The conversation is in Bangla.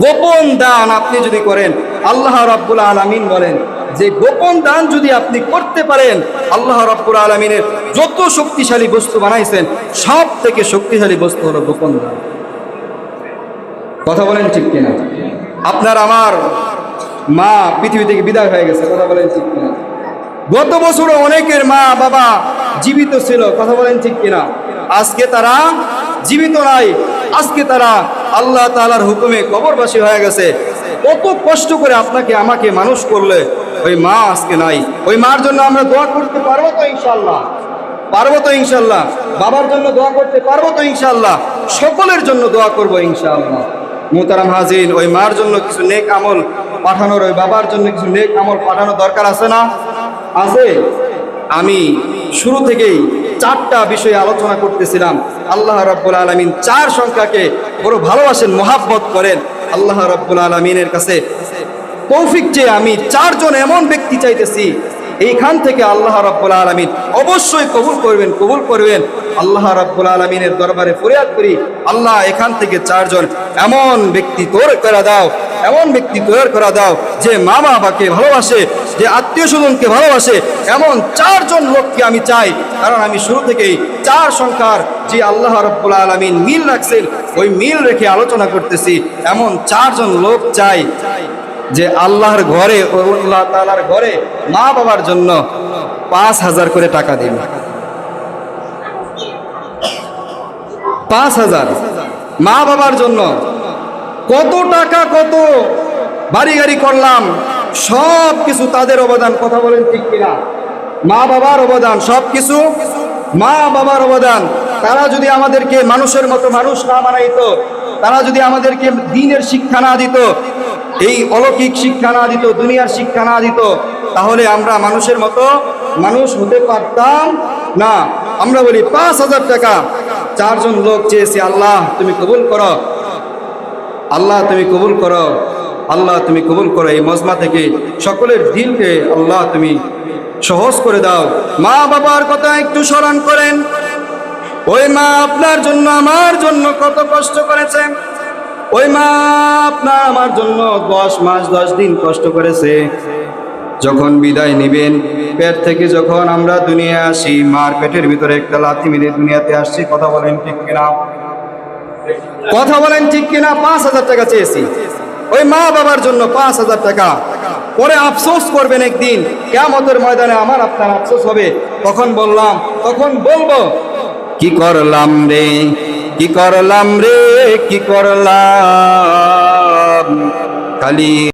গোপন দান আপনি যদি করেন, আল্লাহ রাব্বুল আলামিন বলেন যে গোপন দান যদি আপনি করতে পারেন, আল্লাহ রাব্বুল আলামিনের যত শক্তিশালী বস্তু বানাইছেন সব থেকে শক্তিশালী বস্তু হলো গোপন দান। কথা বলেন ঠিক কিনা? আপনার আমার মা পৃথিবী থেকে বিদায় হয়ে গেছে, কথা বলেন ঠিক কিনা? গত বছরও অনেকের মা বাবা জীবিত ছিল, কথা বলেন ঠিক কিনা? আজকে তারা জীবিত নাই, আজকে তারা আল্লাহ তাআলার হুকুমে কবরবাসী হয়ে গেছে। কত কষ্ট করে আপনাকে আমাকে মানুষ করলে ওই মা আজকে নাই। ওই মার জন্য আমরা দোয়া করতে পারবো তো ইনশাআল্লাহ? পারবো তো ইনশাআল্লাহ? বাবার জন্য দোয়া করতে পারবো তো ইনশাআল্লাহ? সকলের জন্য দোয়া করবো ইনশাআল্লাহ। মুহতারাম হাজির, ওই মার জন্য কিছু নেক আমল পাঠানোর, ওই বাবার জন্য কিছু নেক আমল পাঠানো দরকার আছে না? আছে। আমি শুরু থেকেই চারটা বিষয়ে আলোচনা করতেছিলাম। আল্লাহ রাব্বুল আলামিন চার সংখ্যাকে বড় ভালোবাসেন, মহাব্বত করেন। আল্লাহ রাব্বুল আলামিনের কাছে তৌফিক চেয়ে আমি চারজন এমন ব্যক্তি চাইতেছি, এইখান থেকে আল্লাহ রাব্বুল আলামিন অবশ্যই কবুল করবেন, কবুল করবেন। আল্লাহ রাব্বুল আলামিনের দরবারে ফরিয়াদ করি, আল্লাহ এখান থেকে চারজন এমন ব্যক্তি তৈরি করে দাও, এমন ব্যক্তি তৈরি করে দাও যে মা বাবাকে ভালোবাসে, যে আত্মীয় স্বজনকে ভালোবাসে। এমন চারজন লোককে আমি চাই, কারণ আমি শুরু থেকেই চার সংখ্যার যে আল্লাহ রাব্বুল আলামিন মিল রাখছেন, ওই মিল রেখে আলোচনা করতেছি। এমন চারজন লোক চাই যে আল্লাহর ঘরে, আল্লাহ তাআলার ঘরে মা বাবার জন্য ৫,০০০ করে টাকা দিবে। ৫,০০০ মা বাবার জন্য। কত টাকা, কত বাড়ি গাড়ি করলাম, সব কিছু তাদের অবদান। কথা বলেন ঠিক কিনা? মা বাবার অবদান, সব কিছু মা বাবার অবদান। তারা যদি আমাদেরকে মানুষের মতো মানুষ না বানাইতো, তারা যদি আমাদেরকে দ্বীনের শিক্ষা না দিত, এই অলৌকিক শিক্ষা না দিত, দুনিয়ার শিক্ষা না দিত, তাহলে আমরা মানুষের মতো মানুষ হতে পারতাম না। আমরা বলি ৫,০০০ টাকা চারজন লোক চেয়েছি, আল্লাহ তুমি কবুল করো, আল্লাহ তুমি কবুল করো, আল্লাহ তুমি কবুল করো। এই মজমা থেকে সকলের দিলকে আল্লাহ তুমি সহজ করে দাও। মা বাবার কথা একটু স্মরণ করেন। ওই মা আপনার জন্য আমার জন্য কত কষ্ট করেছেন। ওই মা আপনার আমার জন্য 10 মাস 10 দিন কষ্ট করেছে। যখন বিদায় নেবেন, পেট থেকে যখন আমরা দুনিয়া আসি, মার পেটের ভিতরে একটা লাথি মেরে দুনিয়াতে আসছি। কথা বলেন ঠিক কিনা? কথা বলেন ঠিক কিনা? ৫,০০০ টাকা চেয়েছি ওই মা বাবার জন্য, ৫,০০০ টাকা। পরে আফসোস করবেন একদিন, কিয়ামতের ময়দানে আমার আপনার আফসোস হবে। তখন বলবো কি করলাম রে, কি করলাম রে, কি করলাম খালি